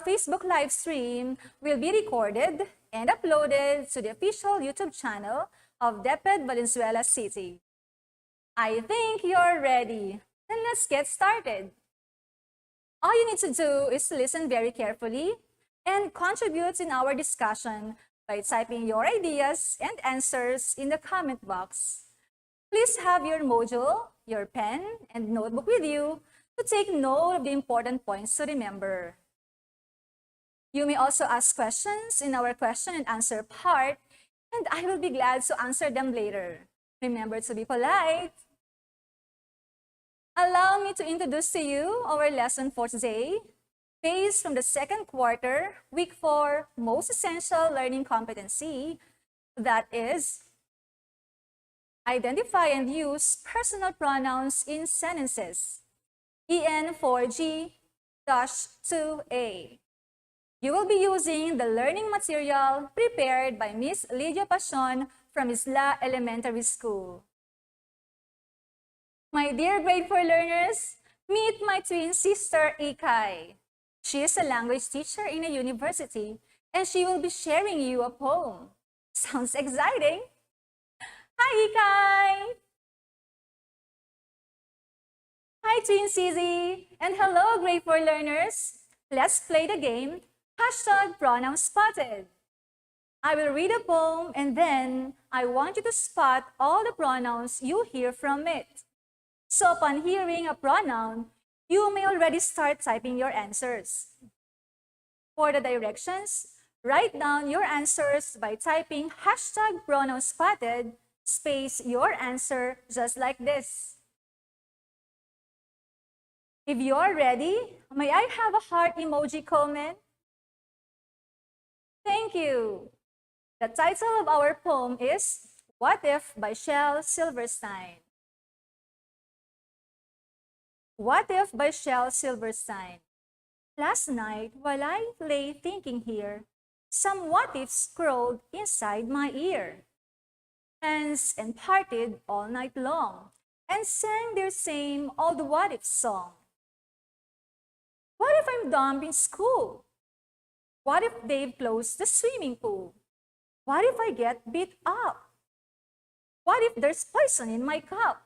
Facebook live stream will be recorded and uploaded to the official YouTube channel of DepEd Valenzuela City. I think you're ready. Then let's get started. All you need to do is to listen very carefully and contribute in our discussion by typing your ideas and answers in the comment box. Please have your module, your pen, and notebook with you to take note of the important points to remember. You may also ask questions in our question and answer part, and I will be glad to answer them later. Remember to be polite. Allow me to introduce to you our lesson for today, based from the second quarter, week 4, most essential learning competency, that is, identify and use personal pronouns in sentences, EN 4G-2A. You will be using the learning material prepared by Miss Lydia Pasion from Isla Elementary School. My dear grade 4 learners, meet my twin sister, Ikay. She is a language teacher in a university, and she will be sharing you a poem. Sounds exciting! Hi, Ikay! Hi, twin Sisi! And hello, grade 4 learners! Let's play the game, #PronounsSpotted. I will read a poem, and then I want you to spot all the pronouns you hear from it. So upon hearing a pronoun, you may already start typing your answers. For the directions, write down your answers by typing #PronounsSpotted space your answer just like this. If you are ready, may I have a heart emoji comment? Thank you. The title of our poem is What If by Shel Silverstein. What If by Shel Silverstein. Last night, while I lay thinking here, some what ifs crawled inside my ear. Hands and parted all night long and sang their same old what if song. What if I'm dumped in school? What if they've closed the swimming pool? What if I get beat up? What if there's poison in my cup?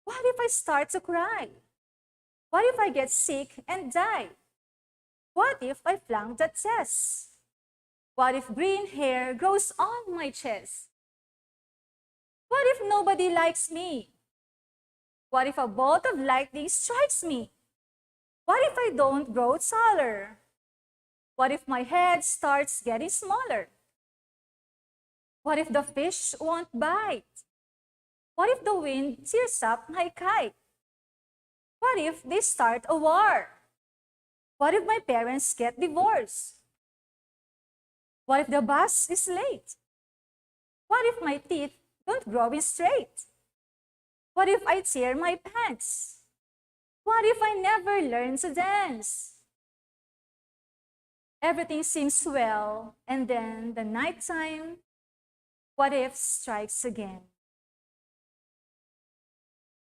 What if I start to cry? What if I get sick and die? What if I flunk the test? What if green hair grows on my chest? What if nobody likes me? What if a bolt of lightning strikes me? What if I don't grow taller? What if my head starts getting smaller? What if the fish won't bite? What if the wind tears up my kite? What if they start a war? What if my parents get divorced? What if the bus is late? What if my teeth don't grow in straight? What if I tear my pants? What if I never learn to dance? Everything seems well, and then the nighttime, what if strikes again?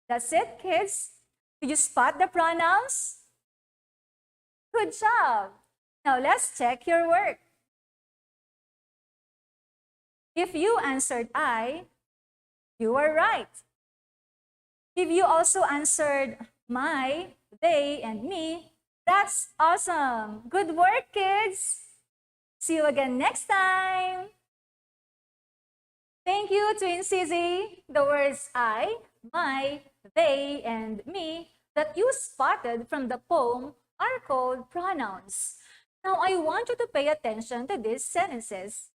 That's it, kids. Did you spot the pronouns? Good job. Now let's check your work. If you answered I, you are right. If you also answered my, they, and me, that's awesome. Good work, kids. See you again next time. Thank you, Twin Sisi. The words I, my, they, and me that you spotted from the poem are called pronouns. Now, I want you to pay attention to these sentences.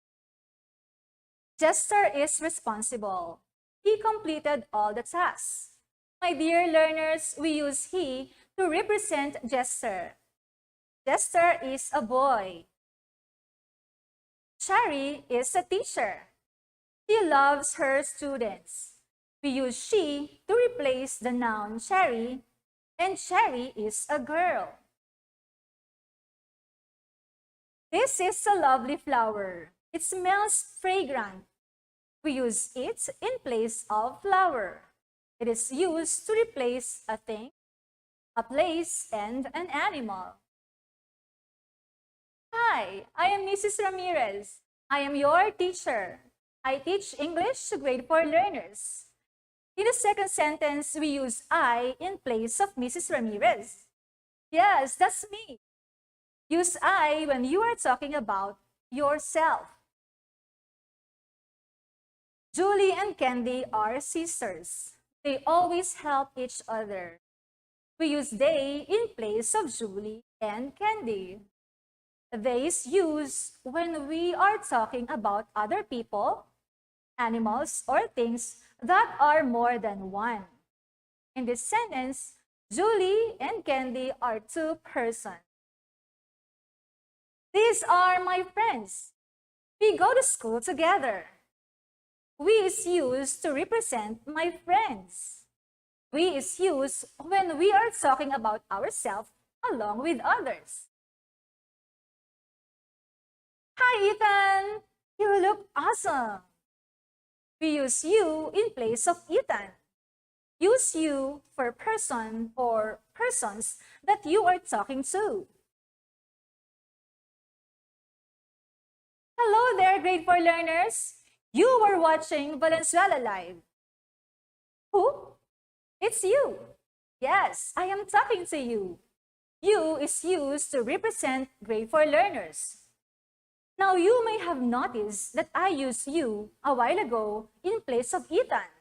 Jester is responsible. He completed all the tasks. My dear learners, we use he to represent Jester. Jester is a boy. Shari is a teacher. She loves her students. We use she to replace the noun Shari, and Shari is a girl. This is a lovely flower. It smells fragrant. We use it in place of flower. It is used to replace a thing, a place, and an animal. Hi, I am Mrs. Ramirez. I am your teacher. I teach English to grade 4 learners. In the second sentence, we use I in place of Mrs. Ramirez. Yes, that's me. Use I when you are talking about yourself. Julie and Candy are sisters. They always help each other. We use they in place of Julie and Candy. They is used when we are talking about other people, animals, or things that are more than one. In this sentence, Julie and Candy are two persons. These are my friends. We go to school together. We is used to represent my friends. We is used when we are talking about ourselves along with others. Hi, Ethan. You look awesome. We use you in place of Ethan. Use you for person or persons that you are talking to. Hello there, grade 4 learners. You were watching Valenzuela Live. Who? It's you. Yes, I am talking to you. You is used to represent grade 4 learners. Now, you may have noticed that I used you a while ago in place of Ethan.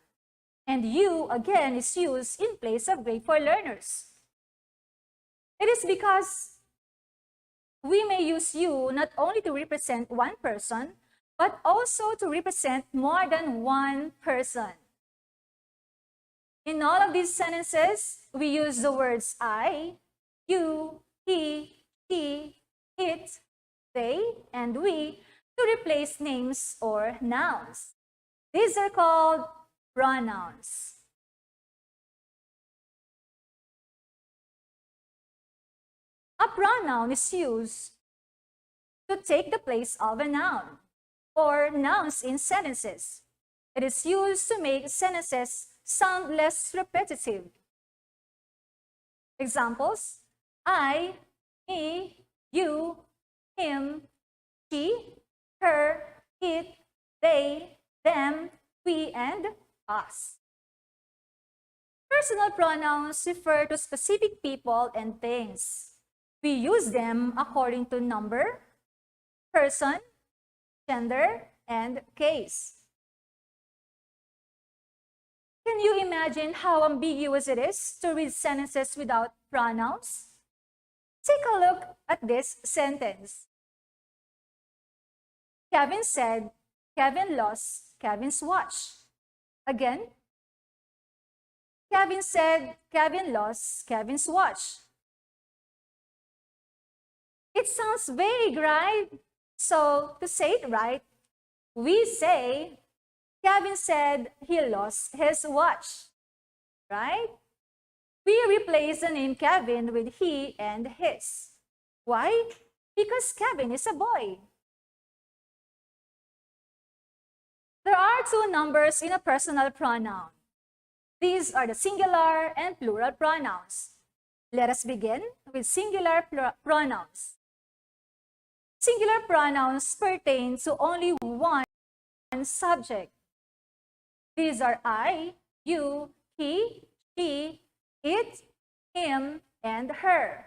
And you, again, is used in place of grade 4 learners. It is because we may use you not only to represent one person, but also to represent more than one person. In all of these sentences, we use the words I, you, he, she, it, they, and we to replace names or nouns. These are called pronouns. A pronoun is used to take the place of a noun or nouns in sentences. It is used to make sentences sound less repetitive. Examples: I, me, you, him, she, her, it, they, them, we, and us. Personal pronouns refer to specific people and things. We use them according to number, person, gender, and case. Can you imagine how ambiguous it is to read sentences without pronouns? Take a look at this sentence. Kevin said Kevin lost Kevin's watch. Again, Kevin said Kevin lost Kevin's watch. It sounds vague, right? So, to say it right, we say Kevin said he lost his watch, right? We replace the name Kevin with he and his. Why? Because Kevin is a boy. There are two numbers in a personal pronoun. These are the singular and plural pronouns. Let us begin with singular pronouns. Singular pronouns pertain to only one subject. These are I, you, he, she, it, him, and her.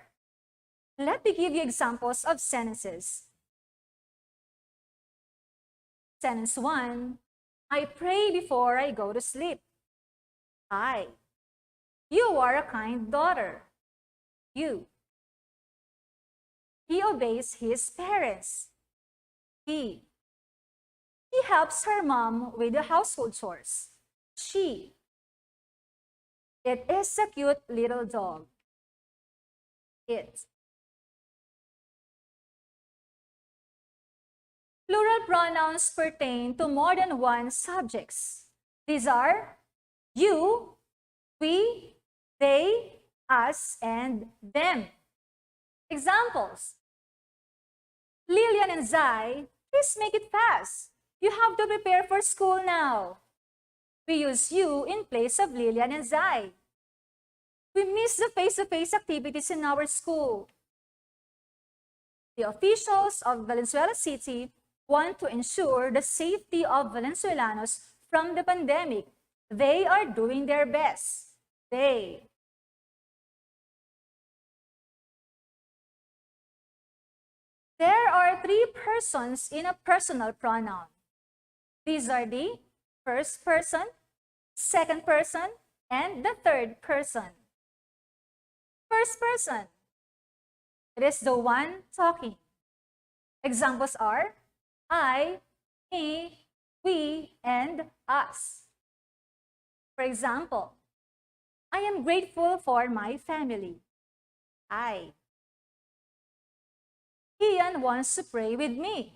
Let me give you examples of sentences. Sentence 1, I pray before I go to sleep. I. You are a kind daughter. You. He obeys his parents. He. She helps her mom with the household chores. She. It is a cute little dog. It. Plural pronouns pertain to more than one subjects. These are you, we, they, us, and them. Examples. Lillian and Zai, please make it fast. You have to prepare for school now. We use you in place of Lillian and Zai. We miss the face-to-face activities in our school. The officials of Valenzuela City want to ensure the safety of Valenzuelanos from the pandemic. They are doing their best. They. There are three persons in a personal pronoun. These are the first person, second person, and the third person. First person. It is the one talking. Examples are I, me, we, and us. For example, I am grateful for my family. I. Ian wants to pray with me.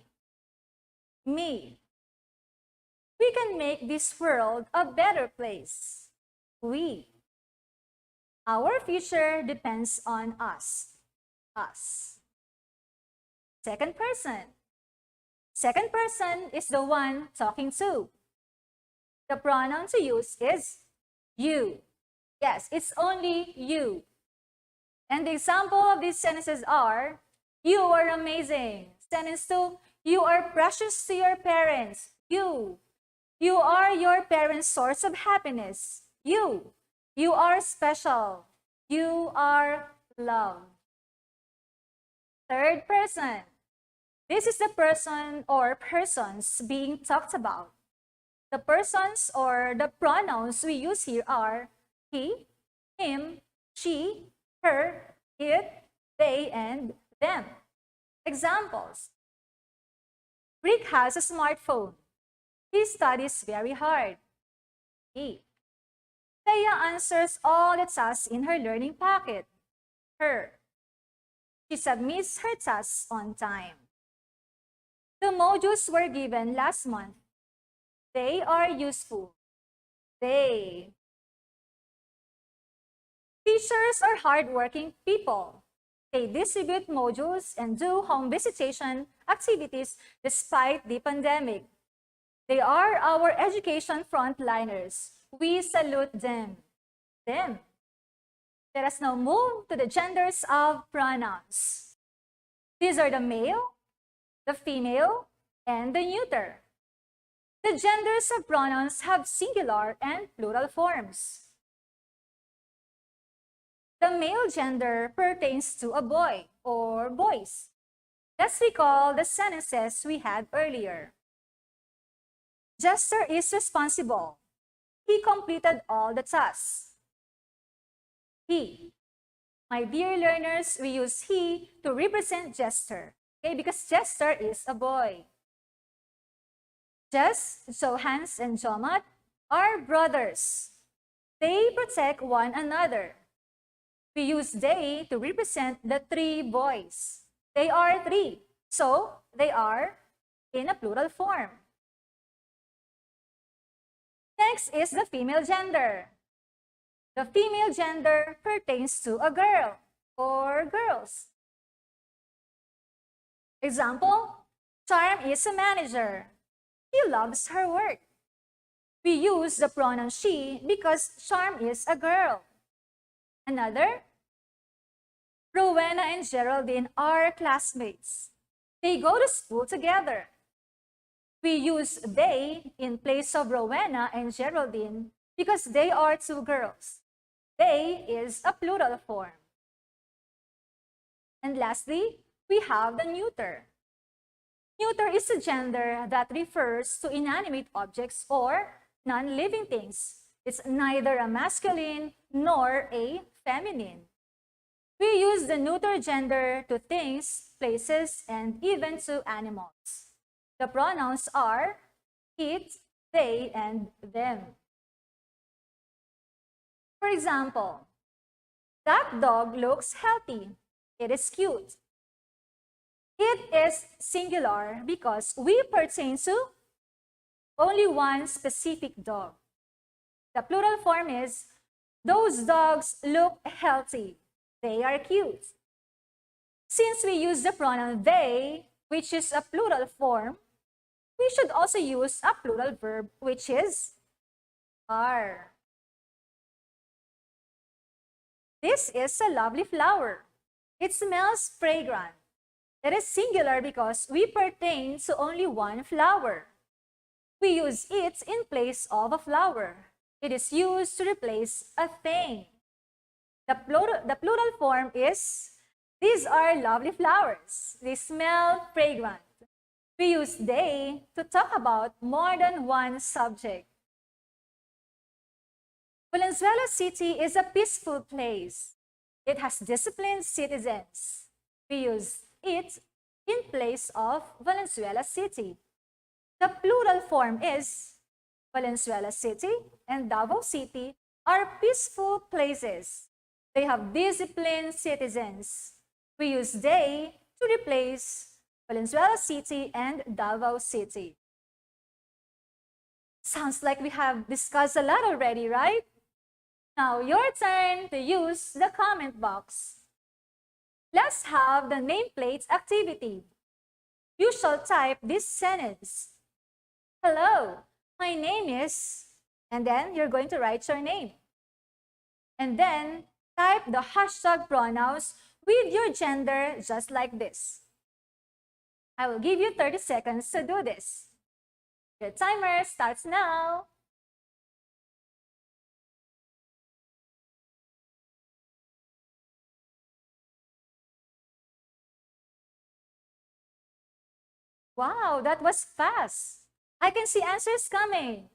Me. We can make this world a better place. We. Our future depends on us. Us. Second person. Second person is the one talking to. The pronoun to use is you. Yes, it's only you. And the example of these sentences are, you are amazing. Sentence 2, you are precious to your parents. You. You are your parents' source of happiness. You. You are special. You are loved. Third person. This is the person or persons being talked about. The persons or the pronouns we use here are he, him, she, her, it, they, and them. Examples. Rick has a smartphone. He studies very hard. He. Thea answers all the tasks in her learning packet. Her. She submits her tasks on time. The modules were given last month. They are useful. They. Teachers are hardworking people. They distribute modules and do home visitation activities despite the pandemic. They are our education frontliners. We salute them. Them. Let us now move to the genders of pronouns. These are the male, the female, and the neuter. The genders of pronouns have singular and plural forms. The male gender pertains to a boy or boys. Let's recall the sentences we had earlier. Jester is responsible. He completed all the tasks. He. My dear learners, we use he to represent Jester, okay, because Jester is a boy. Jess, Johans, and Jomat are brothers. They protect one another. We use they to represent the three boys. They are three, so they are in a plural form. Next is the female gender. The female gender pertains to a girl or girls. Example, Charm is a manager. She loves her work. We use the pronoun she because Charm is a girl. Another, Rowena and Geraldine are classmates. They go to school together. We use they in place of Rowena and Geraldine because they are two girls. They is a plural form. And lastly, we have the neuter. Neuter is a gender that refers to inanimate objects or non-living things. It's neither a masculine nor a feminine. We use the neuter gender to things, places, and even to animals. The pronouns are it, they, and them. For example, that dog looks healthy. It is cute. It is singular because we pertain to only one specific dog. The plural form is, those dogs look healthy. They are cute. Since we use the pronoun they, which is a plural form, we should also use a plural verb, which is are. This is a lovely flower. It smells fragrant. It is singular because we pertain to only one flower. We use it in place of a flower. It is used to replace a thing. The plural form is, these are lovely flowers. They smell fragrant. We use they to talk about more than one subject. Valenzuela City is a peaceful place. It has disciplined citizens. We use it in place of Valenzuela City. The plural form is, Valenzuela City and Davao City are peaceful places. They have disciplined citizens. We use they to replace Valenzuela City and Davao City. Sounds like we have discussed a lot already, right? Now your turn to use the comment box. Let's have the nameplates activity. You shall type this sentence. Hello, my name is, and then you're going to write your name. And then type the hashtag pronouns with your gender just like this. I will give you 30 seconds to do this. Your timer starts now. Wow, that was fast. I can see answers coming.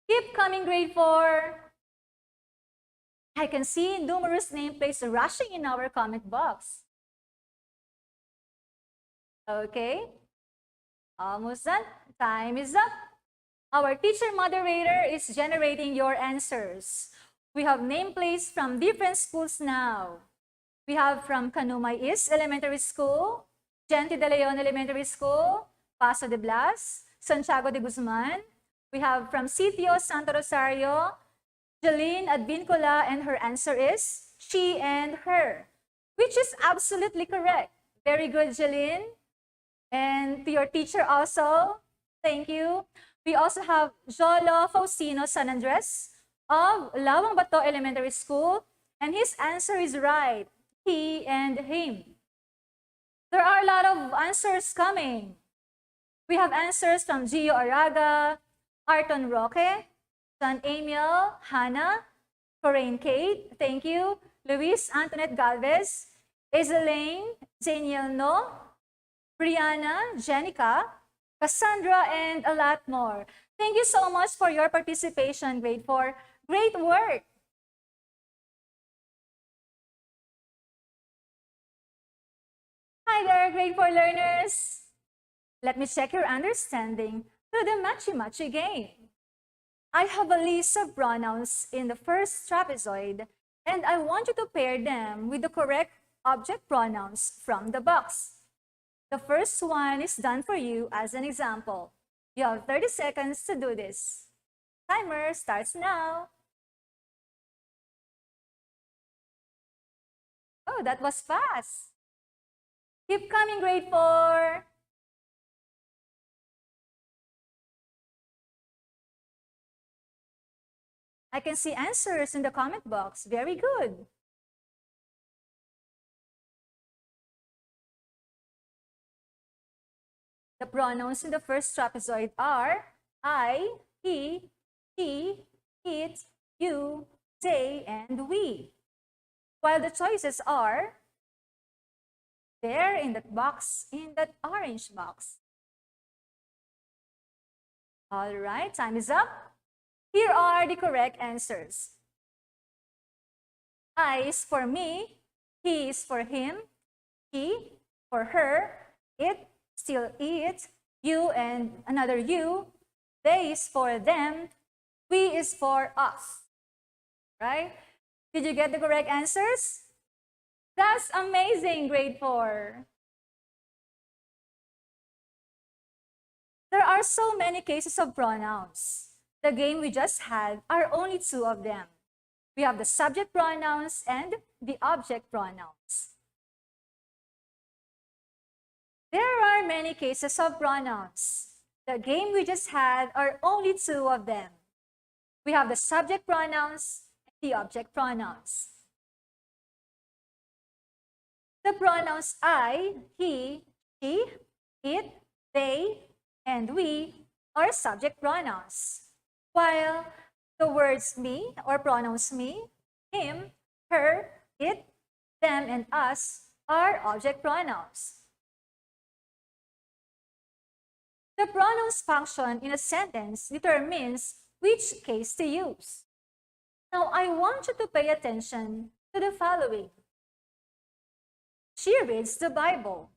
Keep coming, grade 4. I can see numerous nameplates rushing in our comment box. Okay, almost done. Time is up. Our teacher moderator is generating your answers. We have nameplates from different schools now. We have from Canumay East Elementary School, Gente de Leon Elementary School, Paso de Blas, Santiago de Guzman. We have from Sitio Santo Rosario, Jeline Advincula, and her answer is she and her, which is absolutely correct. Very good, Jeline. And to your teacher also, thank you. We also have Jolo Faustino San Andres of Lawang Bato Elementary School, and his answer is right, he and him. There are a lot of answers coming. We have answers from Gio Araga, Arton Roque, San Emil, Hannah, Coraine Kate, thank you, Luis Antoinette Galvez, Iselaine, Zaniel No, Brianna, Jenica, Cassandra, and a lot more. Thank you so much for your participation, grade 4. Great work! Hi there, grade 4 learners! Let me check your understanding through the Matchy-Matchy game. I have a list of pronouns in the first trapezoid, and I want you to pair them with the correct object pronouns from the box. The first one is done for you as an example. You have 30 seconds to do this. Timer starts now. Oh, that was fast. Keep coming, grade 4. I can see answers in the comment box. Very good. The pronouns in the first trapezoid are I, he, she, it, you, they, and we. While the choices are there in that box, in that orange box. All right, time is up. Here are the correct answers. I is for me, he is for him, she for her, it, still it, you and another you, they is for them, we is for us, right? Did you get the correct answers? That's amazing, grade 4. There are so many cases of pronouns. The game we just had are only 2 of them. We have the subject pronouns and the object pronouns. There are many cases of pronouns. The game we just had are only 2 of them. We have the subject pronouns and the object pronouns. The pronouns I, he, she, it, they, and we are subject pronouns, while the words me or pronouns me, him, her, it, them, and us are object pronouns. The pronouns function in a sentence determines which case to use. Now, I want you to pay attention to the following. She reads the Bible.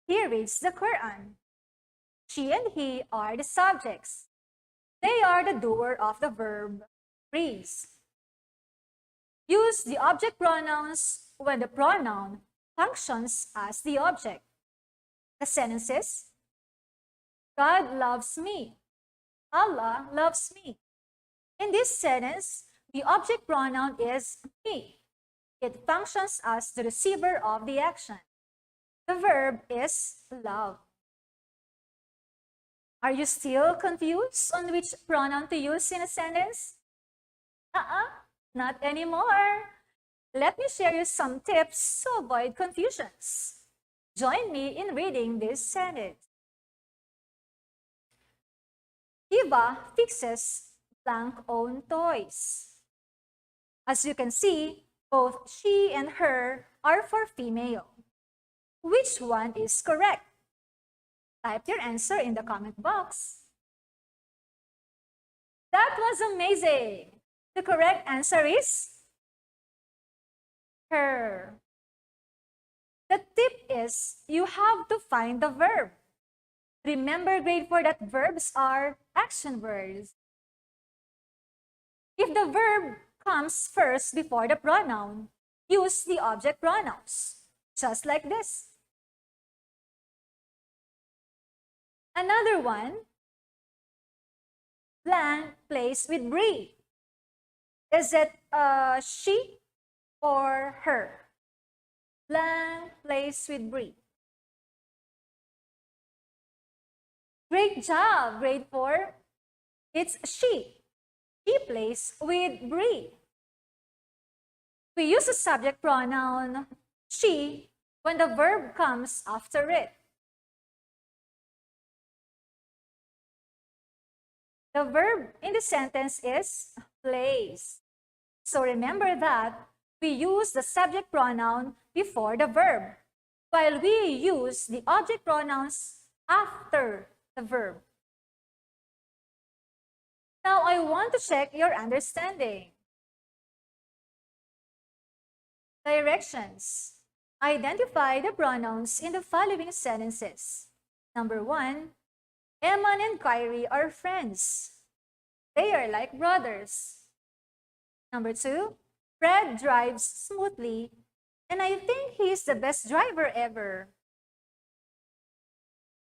He reads the Quran. She and he are the subjects. They are the doer of the verb reads. Use the object pronouns when the pronoun functions as the object. The sentences: God loves me. Allah loves me. In this sentence, the object pronoun is me. It functions as the receiver of the action. The verb is love. Are you still confused on which pronoun to use in a sentence? Not anymore. Let me share you some tips to avoid confusions. Join me in reading this sentence. Eva fixes blank own toys. As you can see, both she and her are for female. Which one is correct? Type your answer in the comment box. That was amazing! The correct answer is her. The tip is you have to find the verb. Remember, grade 4, that verbs are action words. If the verb comes first before the pronoun, use the object pronouns, just like this. Another one, blank plays with Brie. Is it she or her? Blank plays with Brie. Great job, grade 4. It's she. She plays with Brie. We use the subject pronoun she when the verb comes after it. The verb in the sentence is plays. So remember that we use the subject pronoun before the verb, while we use the object pronouns after the verb. Now, I want to check your understanding. Directions. Identify the pronouns in the following sentences. Number 1, Eman and Kyrie are friends. They are like brothers. Number 2, Fred drives smoothly, and I think he is the best driver ever.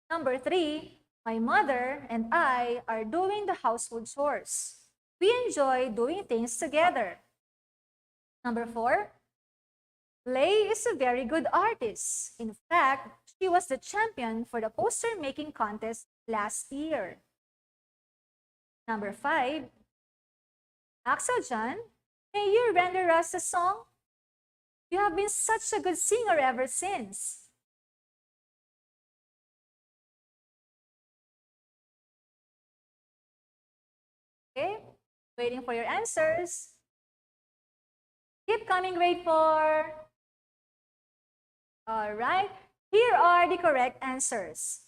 Number 3, my mother and I are doing the household chores. We enjoy doing things together. Number 4, Lay is a very good artist. In fact, she was the champion for the poster making contest last year. Number 5, Axel John, may you render us a song? You have been such a good singer ever since. Okay, waiting for your answers. Keep coming, grade 4. All right, here are the correct answers.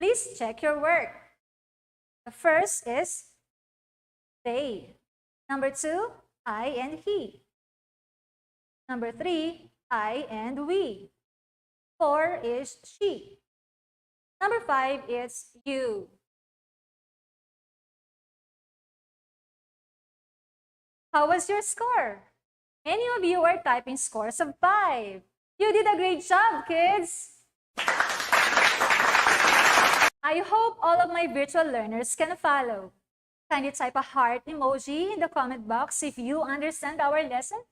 Please check your work. The first is they. Number 2, I and he. Number 3, I and we. 4 is she. Number 5 is you. How was your score? Many of you are typing scores of 5. You did a great job, kids! I hope all of my virtual learners can follow. Kindly type a heart emoji in the comment box if you understand our lesson.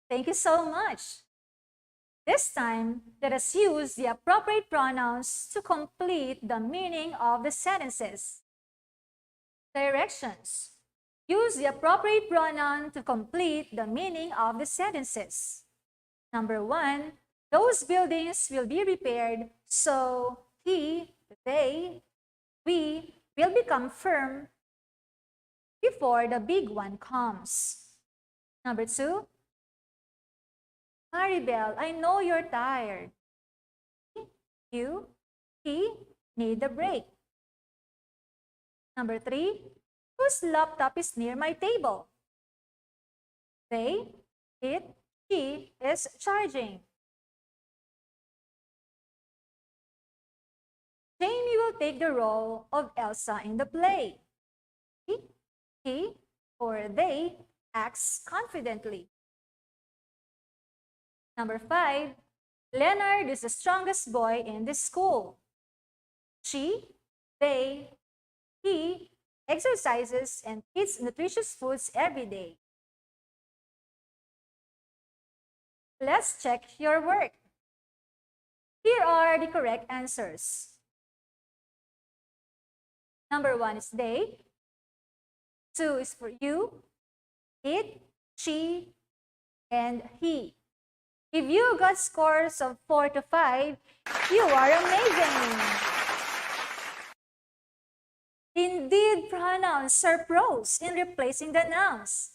Thank you so much. This time, let us use the appropriate pronouns to complete the meaning of the sentences. Directions. Use the appropriate pronoun to complete the meaning of the sentences. Number 1, those buildings will be repaired, so he, they, we will become firm before the big one comes. Number 2, Maribel, I know you're tired. You, he, need a break. Number 3, whose laptop is near my table? They, it, she is charging. Jamie will take the role of Elsa in the play. He or they acts confidently. Number 5, Leonard is the strongest boy in the school. She, they, he exercises and eats nutritious foods every day. Let's check your work. Here are the correct answers. Number 1 is they. 2 is for you, it, she, and he. If you got scores of 4 to 5, you are amazing! Indeed, pronouns are pros in replacing the nouns.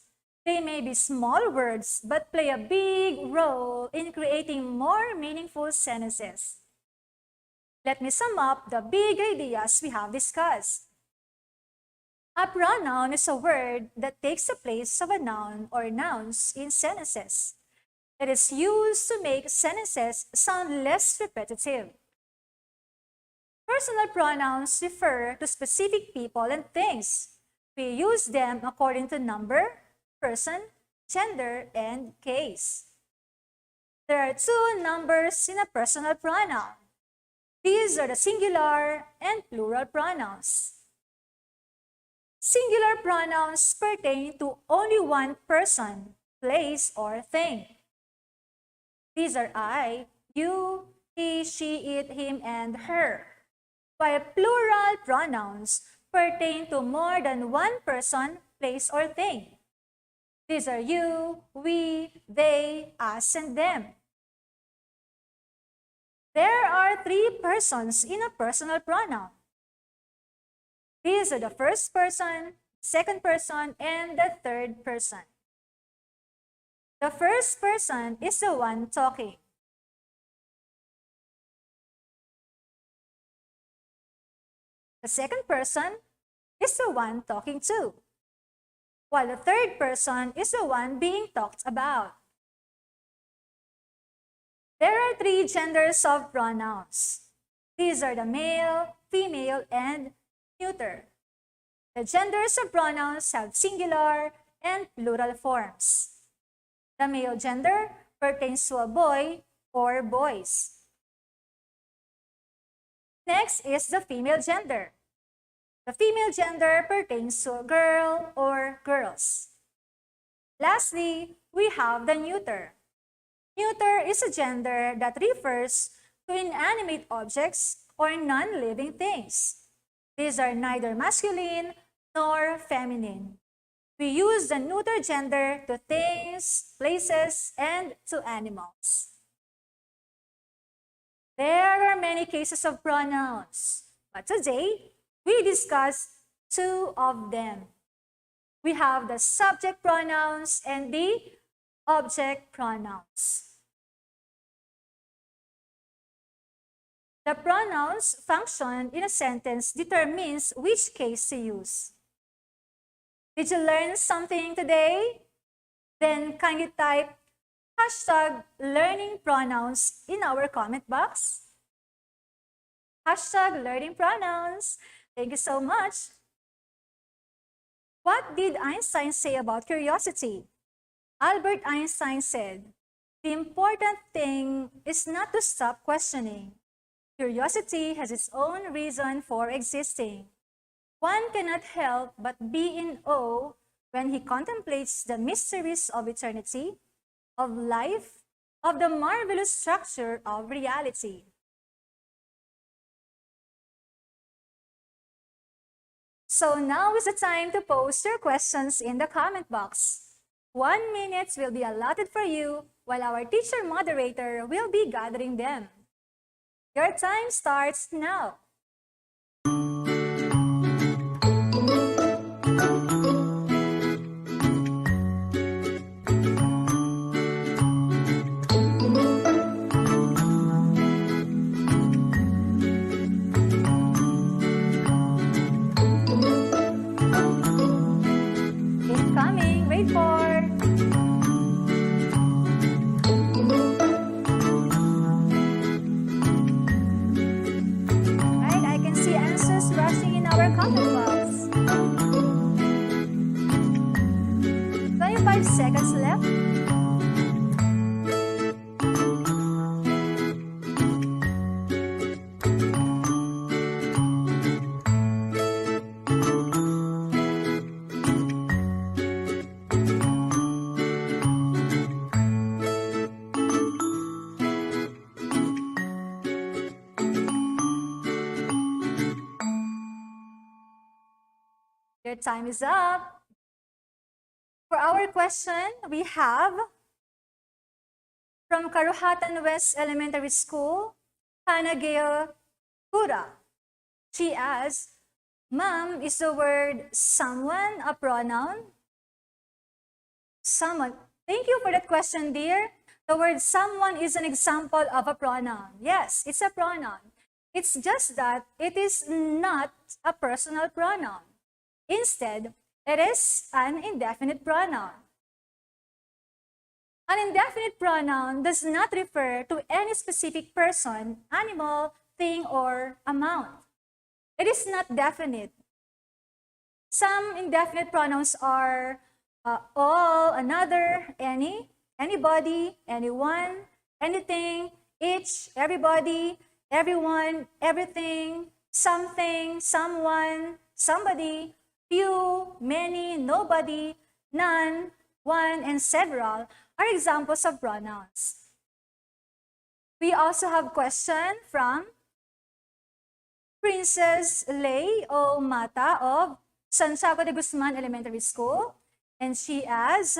They may be small words, but play a big role in creating more meaningful sentences. Let me sum up the big ideas we have discussed. A pronoun is a word that takes the place of a noun or nouns in sentences. It is used to make sentences sound less repetitive. Personal pronouns refer to specific people and things. We use them according to number, person, gender, and case. There are 2 numbers in a personal pronoun. These are the singular and plural pronouns. Singular pronouns pertain to only one person, place, or thing. These are I, you, he, she, it, him, and her. While plural pronouns pertain to more than one person, place, or thing. These are you, we, they, us, and them. There are 3 persons in a personal pronoun. These are the first person, second person, and the third person. The first person is the one talking. The second person is the one talking to, while the third person is the one being talked about. There are 3 genders of pronouns. These are the male, female, and neuter. The genders of pronouns have singular and plural forms. The male gender pertains to a boy or boys. Next is the female gender. The female gender pertains to a girl or girls. Lastly, we have the neuter. Neuter is a gender that refers to inanimate objects or non-living things. These are neither masculine nor feminine. We use the neuter gender to things, places, and to animals. There are many cases of pronouns, but today, we discuss 2 of them. We have the subject pronouns and the object pronouns. The pronouns function in a sentence determines which case to use. Did you learn something today? Then kindly type #learningpronouns in our comment box. #learningpronouns. Thank you so much. What did Einstein say about curiosity? Albert Einstein said, "The important thing is not to stop questioning. Curiosity has its own reason for existing. One cannot help but be in awe when he contemplates the mysteries of eternity, of life, of the marvelous structure of reality." So now is the time to post your questions in the comment box. 1 minute will be allotted for you while our teacher moderator will be gathering them. Your time starts now. Incoming, grade 4. Right, I can see answers rushing in our comment box. 25 seconds left. Your time is up. For our question, we have from Karuhatan West Elementary School, Hannah Gail Kura. She asks, Ma'am, is the word someone a pronoun? Someone. Thank you for that question, dear. The word someone is an example of a pronoun. Yes, it's a pronoun. It's just that it is not a personal pronoun. Instead, it is an indefinite pronoun. An indefinite pronoun does not refer to any specific person, animal, thing, or amount. It is not definite. Some indefinite pronouns are all, another, any, anybody, anyone, anything, each, everybody, everyone, everything, something, someone, somebody, few, many, nobody, none, one, and several are examples of pronouns. We also have a question from Princess Lei O Mata of Santiago de Guzman Elementary School, and she asks,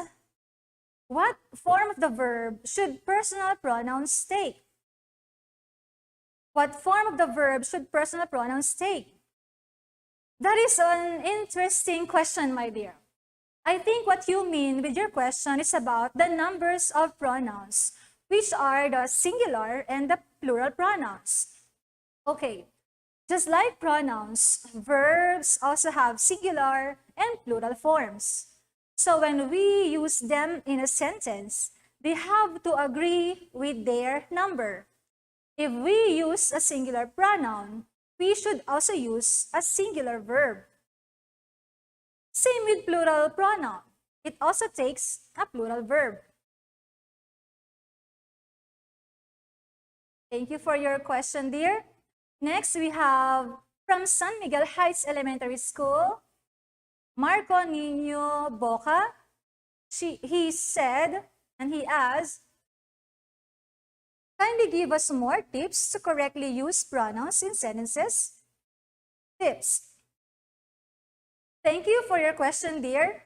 what form of the verb should personal pronouns take? What form of the verb should personal pronouns take? That is an interesting question, my dear. I think what you mean with your question is about the numbers of pronouns, which are the singular and the plural pronouns. Okay, just like pronouns, verbs also have singular and plural forms. So when we use them in a sentence, they have to agree with their number. If we use a singular pronoun, we should also use a singular verb. Same with plural pronoun. It also takes a plural verb. Thank you for your question, dear. Next, we have from San Miguel Heights Elementary School, Marco Nino Boca. He said, and he asked, kindly give us more tips to correctly use pronouns in sentences. Tips. Thank you for your question, dear.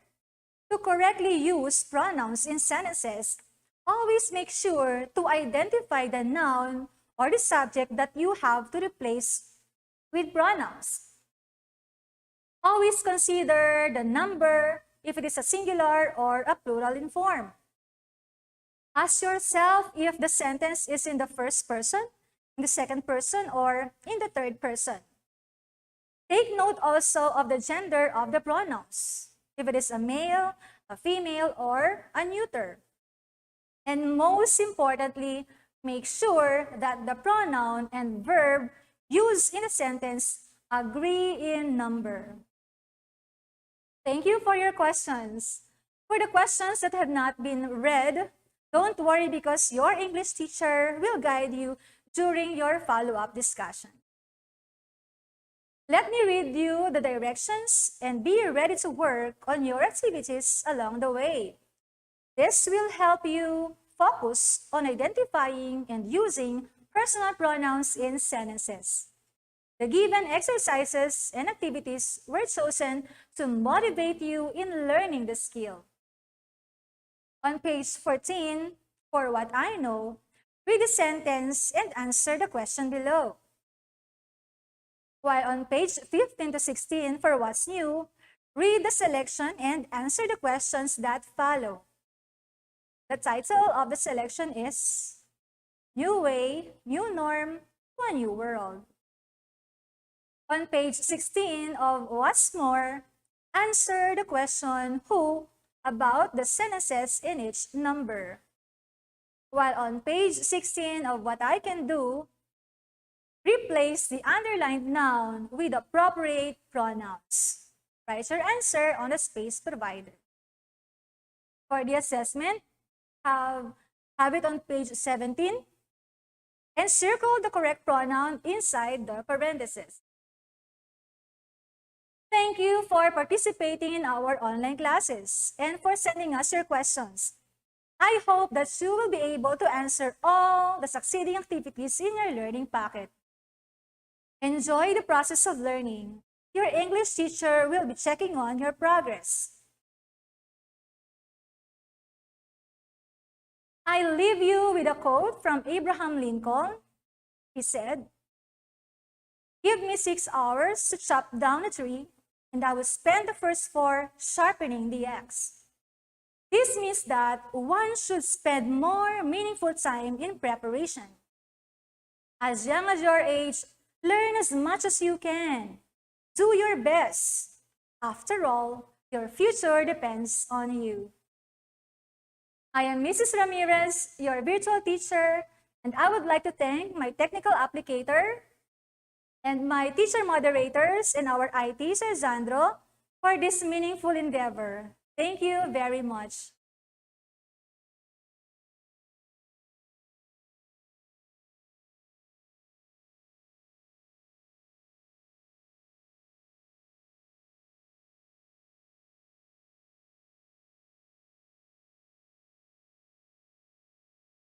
To correctly use pronouns in sentences, always make sure to identify the noun or the subject that you have to replace with pronouns. Always consider the number if it is a singular or a plural in form. Ask yourself if the sentence is in the first person, in the second person, or in the third person. Take note also of the gender of the pronouns, if it is a male, a female, or a neuter. And most importantly, make sure that the pronoun and verb used in a sentence agree in number. Thank you for your questions. For the questions that have not been read, don't worry because your English teacher will guide you during your follow-up discussion. Let me read you the directions and be ready to work on your activities along the way. This will help you focus on identifying and using personal pronouns in sentences. The given exercises and activities were chosen to motivate you in learning the skill. On page 14, for what I know, read the sentence and answer the question below. While on page 15 to 16, for what's new, read the selection and answer the questions that follow. The title of the selection is New Way, New Norm, One New World. On page 16 of What's More, answer the question who about the sentences in each number. While on page 16 of What I Can Do, replace the underlined noun with appropriate pronouns. Write your answer on the space provided. For the assessment, have it on page 17 and circle the correct pronoun inside the parentheses. Thank you for participating in our online classes and for sending us your questions. I hope that you will be able to answer all the succeeding activities in your learning packet. Enjoy the process of learning. Your English teacher will be checking on your progress. I leave you with a quote from Abraham Lincoln. He said, "Give me 6 hours to chop down a tree, and I will spend the first 4 sharpening the axe." This means that one should spend more meaningful time in preparation. As young as your age, learn as much as you can. Do your best. After all, your future depends on you. I am Mrs. Ramirez, your virtual teacher, and I would like to thank my technical applicator and my teacher moderators and our IT Sir Zandro for this meaningful endeavor. Thank you very much.